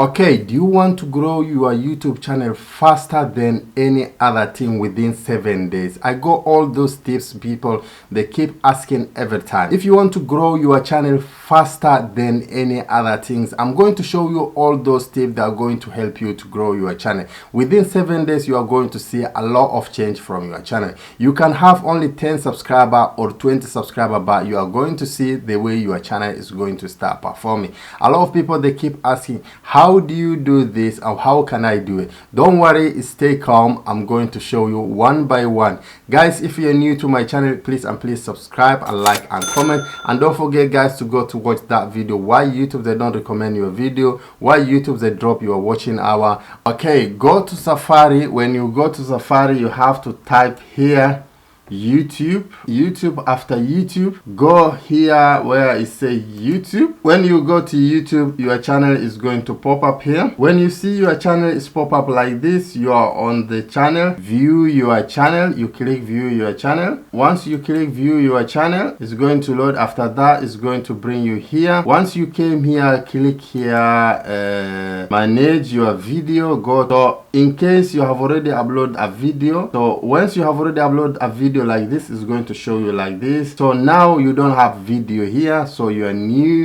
Okay, do you want to grow your YouTube channel faster than any other thing within 7 days? I got all those tips people, they keep asking every time. If you want to grow your channel faster than any other things, I'm going to show you all those tips that are going to help you to grow your channel. Within 7 days, you are going to see a lot of change from your channel. You can have only 10 subscribers or 20 subscribers, but you are going to see the way your channel is going to start performing. A lot of people, they keep asking, how do you do this or how can I do it? Don't worry, stay calm. I'm going to show you one by one. Guys, if you're new to my channel, please subscribe and like and comment, and don't forget guys to go to watch that video why YouTube they don't recommend your video, why YouTube they drop your watching hour. Okay, go to Safari. When you go to Safari, you have to type here YouTube. After YouTube, go here where it says YouTube. When you go to YouTube, your channel is going to pop up here. When you see your channel is pop up like this, you are on the channel, view your channel. You click view your channel. Once you click view your channel, it's going to load. After that, it's going to bring you here. Once you came here, click here, manage your video. Go to, in case you have already uploaded a video, so once you have already uploaded a video like this, is going to show you like this. So now you don't have video here, so you are new.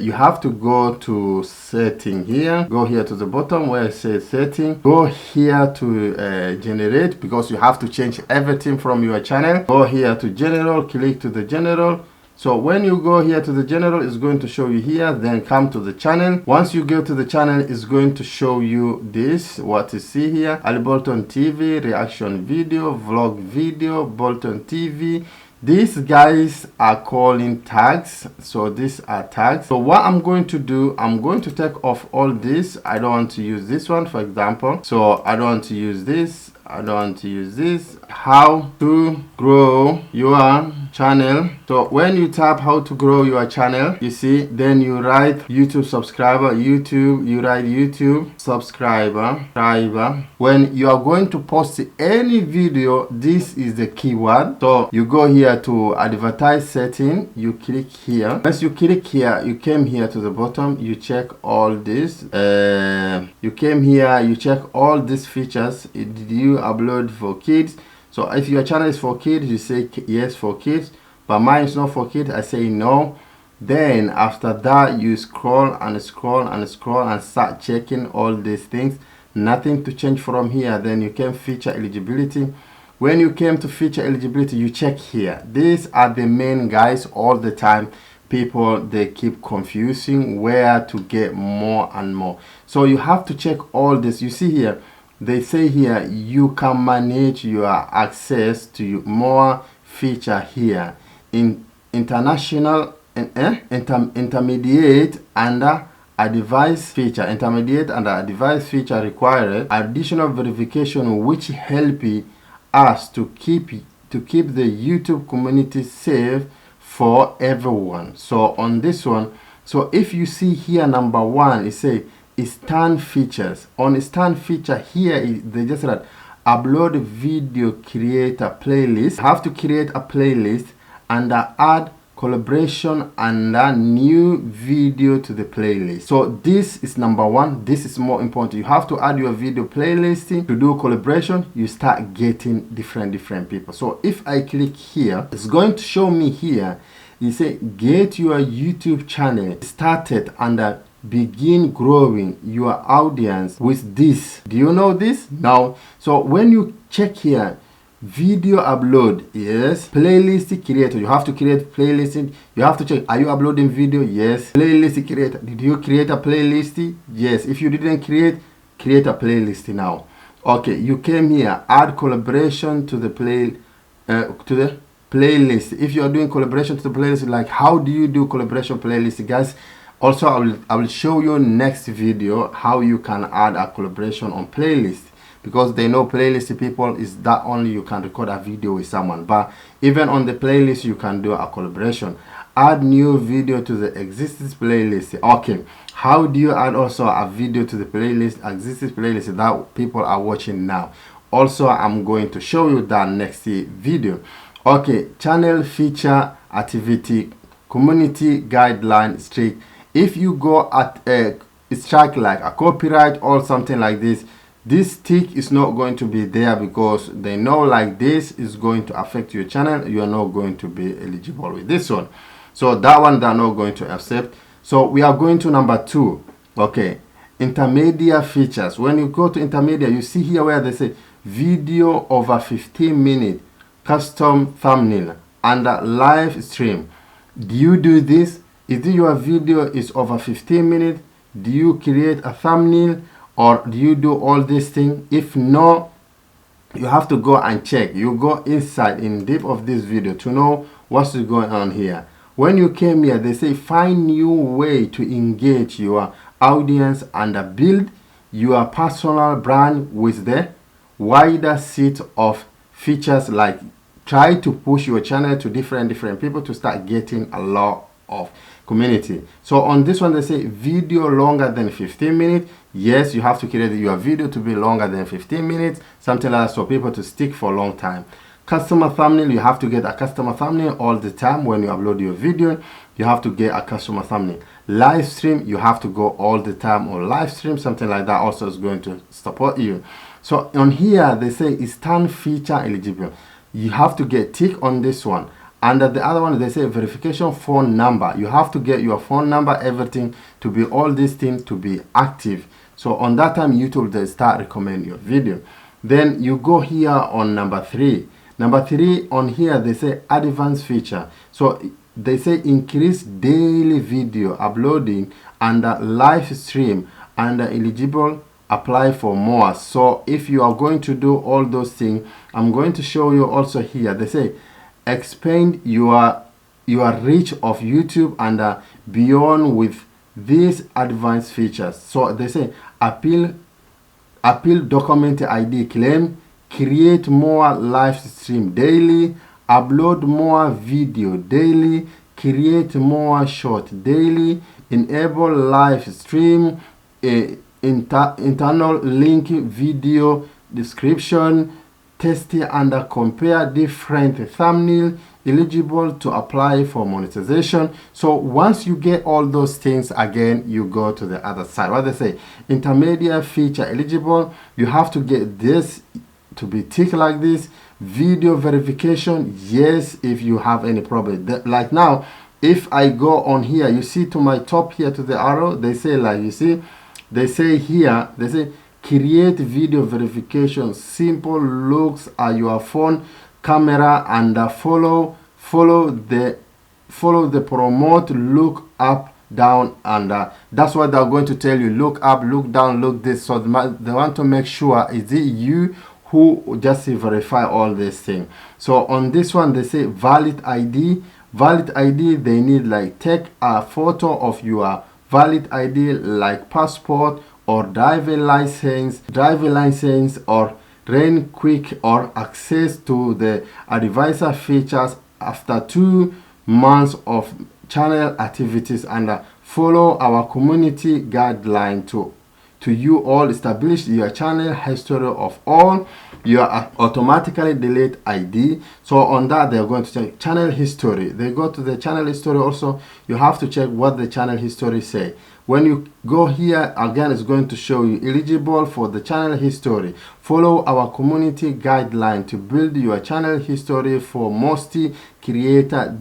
You have to go to setting here, go here to the bottom where it says setting, go here to generate, because you have to change everything from your channel. Go here to general, click to the general. So when you go here to the general, it's going to show you here, then come to the channel. Once you go to the channel, it's going to show you this, what you see here, Ali Bolton TV, reaction video, vlog video, Bolton TV. These guys are calling tags, so these are tags. So what I'm going to do, I'm going to take off all this. I don't want to use this one, for example. So I don't want to use this. I don't want to use this. How to grow your channel. So when you tap how to grow your channel, you see, then you write YouTube subscriber, YouTube, you write YouTube subscriber. When you are going to post any video, this is the keyword. So you go here to advertise setting, you click here. Once you click here, you came here to the bottom, you check all this. You came here, you check all these features. Did you upload for kids? So if your channel is for kids, you say yes for kids, but mine is not for kids, I say no. Then after that, you scroll and scroll and scroll and start checking all these things. Nothing to change from here. Then you can feature eligibility. When you came to feature eligibility, you check here. These are the main guys. All the time people, they keep confusing where to get more and more. So you have to check all this. You see here, they say here you can manage your access to more feature here in international intermediate under a device feature. Intermediate under a device feature required additional verification which help us to keep the YouTube community safe for everyone. So on this one, so if you see here number one, it say stand features. On stand feature here, they just said upload video, create a playlist. Have to create a playlist and add collaboration and a new video to the playlist. So this is number one. This is more important. You have to add your video playlist to do collaboration. You start getting different people. So if I click here, it's going to show me here. You say get your YouTube channel started and begin growing your audience with this. Do you know this? Now, so when you check here, video upload, yes. Playlist creator, you have to create playlist. You have to check, are you uploading video? Yes. Playlist creator, did you create a playlist? Yes. If you didn't create a playlist now. Okay, you came here, add collaboration to the playlist. If you are doing collaboration to the playlist, like how do you do collaboration playlist, guys? Also, I will show you next video how you can add a collaboration on playlist, because they know playlist people is that only you can record a video with someone, but even on the playlist you can do a collaboration. Add new video to the existing playlist. Okay, how do you add also a video to the playlist, existing playlist that people are watching now? Also, I'm going to show you that next video. Okay, channel feature activity, community guideline strict. If you go at strike like a copyright or something like this, this tick is not going to be there, because they know like this is going to affect your channel. You are not going to be eligible with this one. So that one they're not going to accept. So we are going to number 2. Okay, intermediate features. When you go to intermediate, you see here where they say video over 15 minutes, custom thumbnail, and live stream. Do you do this? If your video is over 15 minutes, do you create a thumbnail, or do you do all these things? If no, you have to go and check. You go inside in depth of this video to know what's going on here. When you came here, they say find new way to engage your audience and build your personal brand with the wider set of features, like try to push your channel to different people to start getting a lot of community. So on this one they say video longer than 15 minutes. Yes, you have to create your video to be longer than 15 minutes, something like that, so people to stick for a long time. Customer thumbnail, you have to get a customer thumbnail all the time. When you upload your video, you have to get a customer thumbnail. Live stream, you have to go all the time on live stream, something like that also is going to support you. So on here they say is turn feature eligible. You have to get tick on this one. And the other one they say verification phone number. You have to get your phone number, everything to be, all these things to be active. So on that time YouTube they start recommend your video. Then you go here on number 3. Number 3 on here they say advanced feature. So they say increase daily video uploading and live stream, and eligible apply for more. So if you are going to do all those things, I'm going to show you also here. They say expand your reach of YouTube and beyond with these advanced features. So they say appeal document ID claim, create more live stream daily, upload more video daily, create more short daily, enable live stream, internal link video description, test and compare different thumbnail, eligible to apply for monetization. So once you get all those things, again you go to the other side. What they say, intermediate feature eligible, you have to get this to be ticked like this. Video verification, yes, if you have any problem. Like now, if I go on here, you see to my top here to the arrow, they say like, you see, they say here, they say create video verification, simple, looks at your phone camera and follow the promote, look up, down, and that's what they're going to tell you. Look up, look down, look this. So they want to make sure is it you who just verify all these things. So on this one they say valid ID. Valid ID, they need like take a photo of your valid ID like passport or driver license or rain quick, or access to the advisor features after 2 months of channel activities, and follow our community guideline to you all establish your channel history of all your automatically delete ID. So on that they're going to check channel history. They go to the channel history also. You have to check what the channel history say. When you go here again, it's going to show you eligible for the channel history. Follow our community guideline to build your channel history for most creator.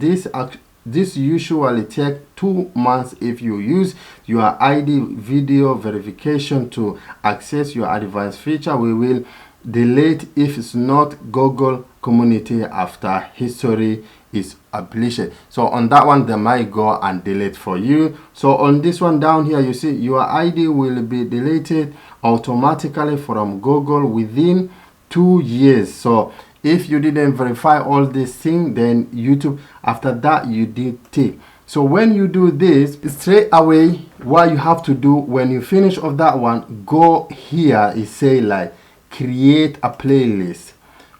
This usually take 2 months. If you use your ID video verification to access your advanced feature, we will delete if it's not Google community after history is published. So on that one they might go and delete for you. So on this one down here, you see your ID will be deleted automatically from Google within 2 years. So if you didn't verify all these things, then YouTube after that you did tick. So when you do this straight away, what you have to do when you finish of that one, go here, it say like create a playlist.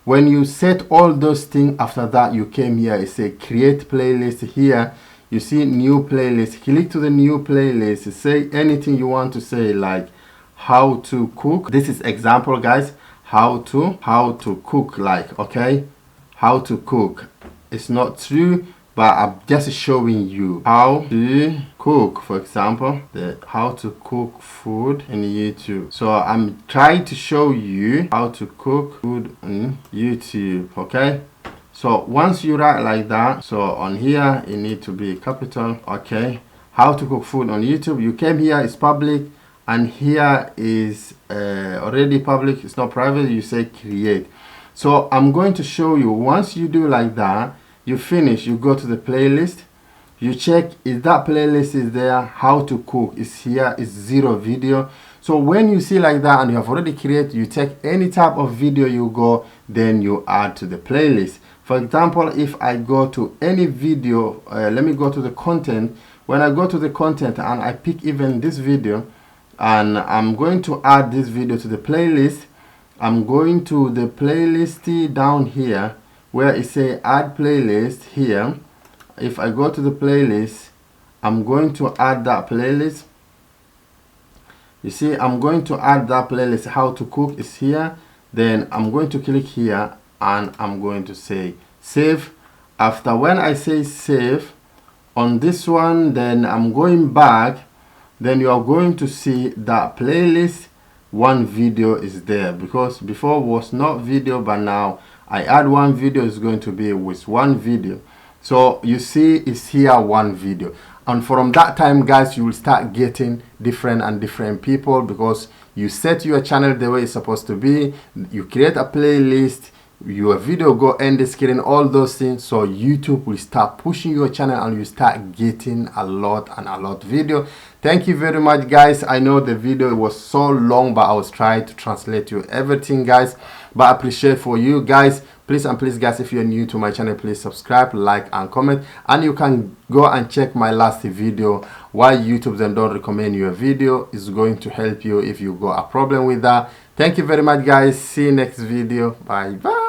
When you set all those things, after that you came here, it say create playlist. Here you see new playlist, click to the new playlist, say anything you want to say, like how to cook. This is example guys, how to cook, like okay, how to cook. It's not true, but I'm just showing you how to cook, for example, how to cook food in YouTube. So I'm trying to show you how to cook food on YouTube. Okay, so once you write like that, so on here it need to be capital. Okay, how to cook food on YouTube. You came here, it's public, and here is already public, it's not private. You say create. So I'm going to show you, once you do like that, you finish, you go to the playlist, you check if that playlist is there, how to cook is here, is 0 video. So when you see like that and you have already created, you take any type of video you go, then you add to the playlist. For example, if I go to any video, let me go to the content. When I go to the content and I pick even this video, and I'm going to add this video to the playlist, I'm going to the playlist down here where it say add playlist here. If I go to the playlist, I'm going to add that playlist. You see, I'm going to add that playlist. How to cook is here. Then I'm going to click here and I'm going to say save. After when I say save on this one, then I'm going back. Then you are going to see that playlist 1 video is there, because before was not video, but now I add 1 video, is going to be with 1 video. So you see it's here 1 video, and from that time, guys, you will start getting different people, because you set your channel the way it's supposed to be. You create a playlist, your video go end the screen, all those things. So YouTube will start pushing your channel and you start getting a lot video. Thank you very much, guys. I know the video was so long, but I was trying to translate you everything, guys. But I appreciate for you guys. Please and please, guys, if you're new to my channel, please subscribe, like and comment, and you can go and check my last video why YouTube then don't recommend your video. Is going to help you if you got a problem with that. Thank you very much, guys. See you next video. Bye bye.